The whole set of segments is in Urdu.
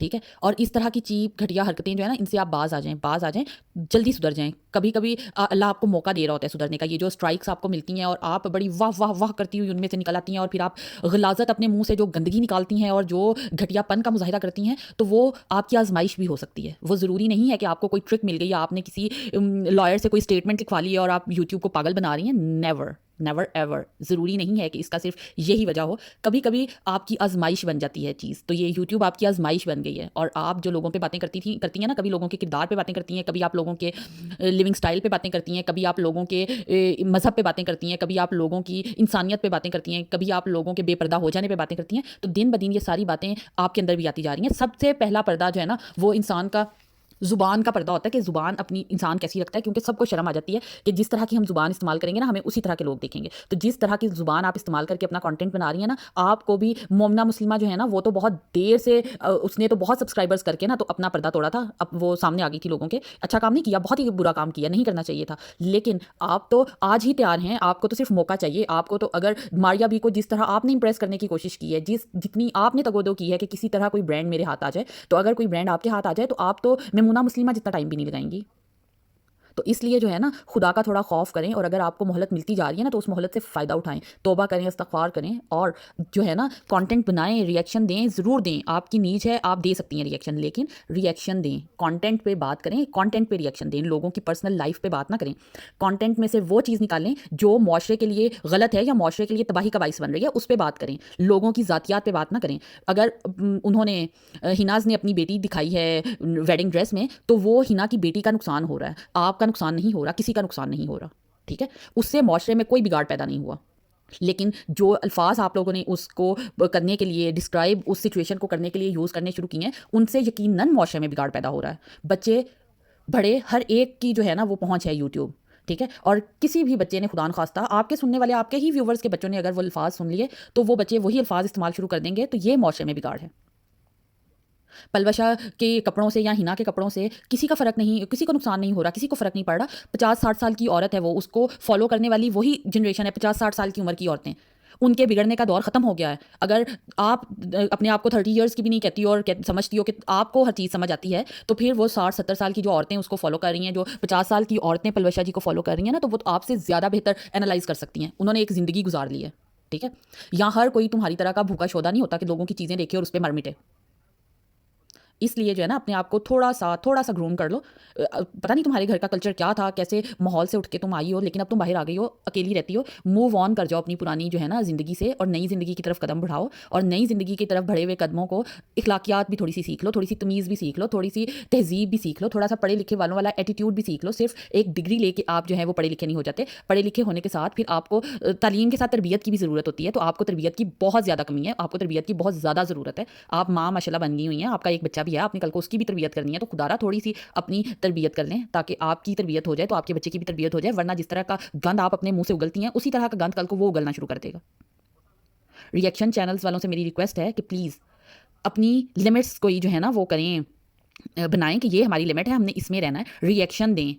ٹھیک ہے. اور اس طرح کی چیپ گھٹیا حرکتیں جو ہے نا ان سے آپ باز آ جائیں, جلدی سدھر جائیں. کبھی کبھی اللہ آپ کو موقع دے رہا ہوتا ہے سدھرنے کا. یہ جو اسٹرائکس آپ کو ملتی ہیں اور آپ بڑی واہ واہ واہ کرتی ہوئی ان میں سے نکل آتی ہیں, اور پھر آپ غلاظت اپنے منہ سے جو گندگی نکالتی ہیں اور جو گھٹیا پن کا مظاہرہ کرتی ہیں, تو وہ آپ کی آزمائش بھی ہو سکتی ہے. وہ ضروری نہیں ہے کہ آپ کو کوئی ٹرک مل گئی یا آپ نے کسی لائر سے کوئی اسٹیٹمنٹ لکھوا لی ہے اور آپ یوٹیوب کو پاگل بنا رہی ہیں. Never ever. ضروری نہیں ہے کہ اس کا صرف یہی وجہ ہو. کبھی کبھی آپ کی آزمائش بن جاتی ہے چیز. تو یہ یوٹیوب آپ کی آزمائش بن گئی ہے, اور آپ جو لوگوں پہ باتیں کرتی ہیں نا, کبھی لوگوں کے کردار پہ باتیں کرتی ہیں, کبھی آپ لوگوں کے لیونگ سٹائل پہ باتیں کرتی ہیں, کبھی آپ لوگوں کے مذہب پہ باتیں کرتی ہیں, کبھی آپ لوگوں کی انسانیت پہ باتیں کرتی ہیں, کبھی آپ لوگوں کے بے پردہ ہو جانے پہ باتیں کرتی ہیں. تو دن بدن یہ ساری باتیں آپ کے اندر بھی آتی جا رہی ہیں. سب سے پہلا پردہ جو ہے نا وہ انسان کا زبان کا پردہ ہوتا ہے, کہ زبان اپنی انسان کیسی رکھتا ہے. کیونکہ سب کو شرم آ جاتی ہے کہ جس طرح کی ہم زبان استعمال کریں گے نا, ہمیں اسی طرح کے لوگ دیکھیں گے. تو جس طرح کی زبان آپ استعمال کر کے اپنا کنٹینٹ بنا رہی ہیں نا, آپ کو بھی مومنہ مسلمہ جو ہے نا, وہ تو بہت دیر سے اس نے تو بہت سبسکرائبرز کر کے نا تو اپنا پردہ توڑا تھا. اب وہ سامنے آ گئی تھی لوگوں کے. اچھا کام نہیں کیا, بہت ہی برا کام کیا, نہیں کرنا چاہیے تھا. لیکن آپ تو آج ہی تیار ہیں, آپ کو تو صرف موقع چاہیے. آپ کو تو اگر ماریا بی کو جس طرح آپ نے امپریس کرنے کی کوشش کی ہے, جتنی آپ نے تگودو کی ہے کہ کسی طرح کوئی برانڈ میرے ہاتھ آ جائے, تو اگر کوئی برانڈ آپ کے ہاتھ آ جائے تو آپ تو میمونہ مسلمہ جتنا ٹائم بھی نہیں لگائیں گی. تو اس لیے جو ہے نا خدا کا تھوڑا خوف کریں, اور اگر آپ کو مہلت ملتی جا رہی ہے نا تو اس مہلت سے فائدہ اٹھائیں, توبہ کریں, استغفار کریں, اور جو ہے نا کانٹینٹ بنائیں, ریئیکشن دیں, ضرور دیں. آپ کی نیڈ ہے, آپ دے سکتی ہیں ریئیکشن, لیکن ریئیکشن دیں. کانٹینٹ پہ بات کریں, کانٹینٹ پہ ریئیکشن دیں. لوگوں کی پرسنل لائف پہ بات نہ کریں. کانٹینٹ میں سے وہ چیز نکالیں جو معاشرے کے لیے غلط ہے یا معاشرے کے لیے تباہی کا باعث بن رہی ہے, اس پہ بات کریں. لوگوں کی ذاتیات پہ بات نہ کریں. اگر انہوں نے ہناز نے اپنی بیٹی دکھائی ہے ویڈنگ ڈریس میں, تو وہ ہنا کی بیٹی کا نقصان ہو رہا ہے, آپ کا نقصان نہیں ہو رہا, کسی کا نقصان نہیں ہو رہا. ٹھیک ہے, اس سے معاشرے میں کوئی بگاڑ پیدا نہیں ہوا. لیکن جو الفاظ آپ لوگوں نے اس کو کرنے کے لیے ڈسکرائب, اس سچویشن کو کرنے کے لیے یوز کرنے شروع کیے ہیں, ان سے یقیناً معاشرے میں بگاڑ پیدا ہو رہا ہے. بچے بڑے ہر ایک کی جو ہے نا وہ پہنچ ہے یوٹیوب. ٹھیک ہے, اور کسی بھی بچے نے خدا نخواستہ آپ کے سننے والے, آپ کے ہی ویورز کے بچوں نے اگر وہ الفاظ سن لیے, تو وہ بچے وہی الفاظ استعمال شروع کر دیں گے. تو یہ معاشرے میں بگاڑ ہے. پلوشا کے کپڑوں سے یا ہنا کے کپڑوں سے کسی کا فرق نہیں, کسی کو نقصان نہیں ہو رہا, کسی کو فرق نہیں پڑ رہا. 50-60 سال کی عورت ہے وہ, اس کو فالو کرنے والی وہی جنریشن ہے 50-60 سال کی عمر کی عورتیں. ان کے بگڑنے کا دور ختم ہو گیا ہے. اگر آپ اپنے آپ کو 30 ایئرس کی بھی نہیں کہتی اور سمجھتی ہو کہ آپ کو ہر چیز سمجھ آتی ہے, تو پھر وہ 60-70 سال کی جو عورتیں اس کو فالو کر رہی ہیں, جو 50 سال کی عورتیں پلوشا جی کو فالو کر رہی ہیں نا, تو وہ آپ سے زیادہ بہتر انالائز کر سکتی ہیں. انہوں نے ایک زندگی گزار لی ہے. ٹھیک ہے, یہاں ہر کوئی تمہاری طرح کا بھوکا شودا نہیں ہوتا کہ لوگوں کی چیزیں دیکھے اور اس پہ مر مٹے. اس لیے جو ہے نا اپنے آپ کو تھوڑا سا گروم کر لو. پتہ نہیں تمہارے گھر کا کلچر کیا تھا, کیسے ماحول سے اٹھ کے تم آئی ہو, لیکن اب تم باہر آ گئی ہو, اکیلی رہتی ہو. موو آن کر جاؤ اپنی پرانی جو ہے نا زندگی سے, اور نئی زندگی کی طرف قدم بڑھاؤ. اور نئی زندگی کی طرف بڑھے ہوئے قدموں کو اخلاقیات بھی تھوڑی سی سیکھ لو, تھوڑی سی تمیز بھی سیکھ لو, تھوڑی سی تہذیب بھی سیکھ لو, تھوڑا سا پڑھے لکھے والوں والا ایٹیٹیوڈ بھی سیکھ لو. صرف ایک ڈگری لے کے آپ جو ہے وہ پڑھے لکھے نہیں ہو جاتے. پڑھے لکھے ہونے کے ساتھ پھر آپ کو تعلیم کے ساتھ تربیت کی بھی ضرورت ہوتی ہے. تو آپ کو تربیت کی بہت زیادہ کمی ہے, آپ کو تربیت کی بہت زیادہ ضرورت ہے. آپ ماں ماشاءاللہ بن گئی ہوئی ہیں, آپ کا ایک بچہ بھی ہے, آپ نے کل کو اس کی بھی تربیت کرنی ہے. تو خدا را تھوڑی سی اپنی تربیت کر لیں, تاکہ آپ کی تربیت ہو جائے تو آپ کے بچے کی بھی تربیت ہو جائے. ورنہ جس طرح کا گند آپ اپنے منہ سے اگلتی ہیں, اسی طرح کا گند کل کو وہ اگلنا شروع کر دے گا. ریئیکشن چینلز والوں سے میری ریکویسٹ ہے کہ پلیز اپنی لمٹس کو جو ہے نا وہ کریں, بنائیں کہ یہ ہماری لمٹ ہے, ہم نے اس میں رہنا ہے. ریئیکشن دیں,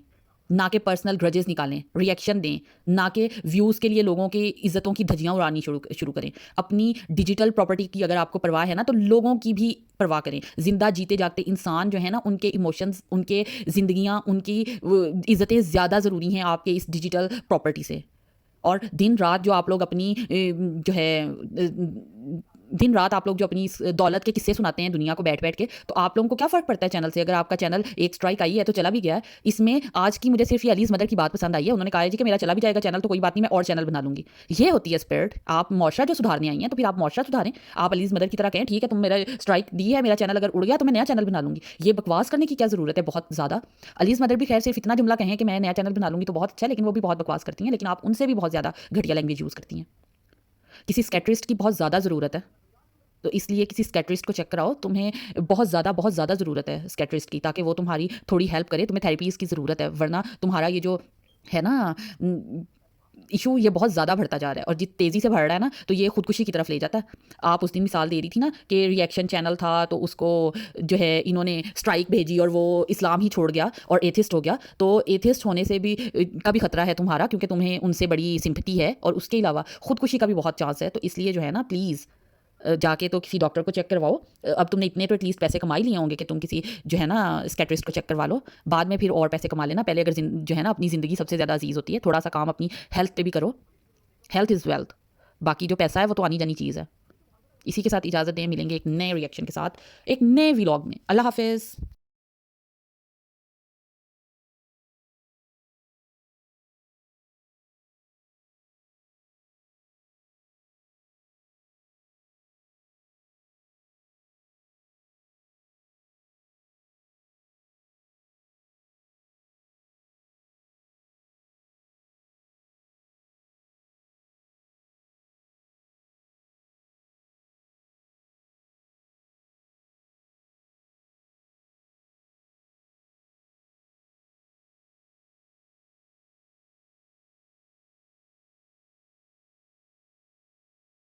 نہ کہ پرسنل گرجز نکالیں. ریئیکشن دیں, نہ کہ ویوز کے لیے لوگوں کی عزتوں کی دھجیاں اڑانی شروع کریں. اپنی ڈیجیٹل پراپرٹی کی اگر آپ کو پرواہ ہے نا, تو لوگوں کی بھی پرواہ کریں. زندہ جیتے جاگتے انسان جو ہے نا, ان کے ایموشنز, ان کے زندگیاں, ان کی عزتیں زیادہ ضروری ہیں آپ کے اس ڈیجیٹل پراپرٹی سے. اور دن رات جو آپ لوگ اپنی جو ہے دن رات آپ لوگ جو اپنی دولت کے قصے سناتے ہیں دنیا کو بیٹھ کے, تو آپ لوگوں کو کیا فرق پڑتا ہے چینل سے؟ اگر آپ کا چینل ایک اسٹرائک آئی ہے تو چلا بھی گیا ہے. اس میں آج کی مجھے صرف یہ علیز مدر کی بات پسند آئی ہے. انہوں نے کہا ہے جی کہ میرا چلا بھی جائے گا چینل تو کوئی بات نہیں, میں اور چینل بنا لوں گی. یہ ہوتی ہے اسپرٹ. آپ معاشرہ جو سدھارنے آئی ہیں, تو پھر آپ معاشرہ سدھاریں. آپ علیز مدر کی طرح کہیں ٹھیک ہے تم میرا اسٹرائک دی ہے, میرا چینل اگر اڑ گیا تو میں نیا چینل بنا لوں گی. یہ بکواس کرنے کی کیا ضرورت ہے بہت زیادہ. علیز مدر بھی خیر صرف اتنا جملہ کہیں کہ میں نیا چینل بنا لوں گی تو بہت اچھا ہے, لیکن وہ بھی بہت بکواس کرتی ہیں. لیکن آپ ان سے بھی بہت زیادہ گھٹیا لینگویج یوز کرتی ہیں. کسی اسکیٹرسٹ کی بہت زیادہ ضرورت ہے, تو اس لیے کسی اسکیٹرسٹ کو چیک کراؤ. تمہیں بہت زیادہ ضرورت ہے اسکیٹرسٹ کی, تاکہ وہ تمہاری تھوڑی ہیلپ کرے. تمہیں تھیراپیز کی ضرورت ہے, ورنہ تمہارا یہ جو ہے نا ایشو یہ بہت زیادہ بڑھتا جا رہا ہے. اور جتنی تیزی سے بڑھ رہا ہے نا, تو یہ خودکشی کی طرف لے جاتا ہے. آپ اس دن مثال دے رہی تھی نا کہ ریئیکشن چینل تھا تو اس کو جو ہے انہوں نے اسٹرائک بھیجی اور وہ اسلام ہی چھوڑ گیا اور ایتھسٹ ہو گیا. تو ایتھسٹ ہونے سے بھی کا بھی خطرہ ہے تمہارا, کیونکہ تمہیں ان سے بڑی سمپتی ہے, اور اس کے علاوہ خودکشی کا بھی بہت چانس ہے. تو اس لیے جو ہے نا پلیز جا کے تو کسی ڈاکٹر کو چیک کرواؤ. اب تم نے اتنے تو ایٹ لیسٹ پیسے کما ہی لیے ہوں گے کہ تم کسی جو ہے نا اسکیٹرسٹ کو چیک کروا لو. بعد میں پھر اور پیسے کما لینا. پہلے اگر جو ہے نا اپنی زندگی سب سے زیادہ عزیز ہوتی ہے, تھوڑا سا کام اپنی ہیلتھ پہ بھی کرو. Health is wealth. باقی جو پیسہ ہے وہ تو آنی جانی چیز ہے. اسی کے ساتھ اجازت دیں, ملیں گے ایک نئے ریئیکشن کے ساتھ ایک نئے ولاگ میں. اللہ حافظ.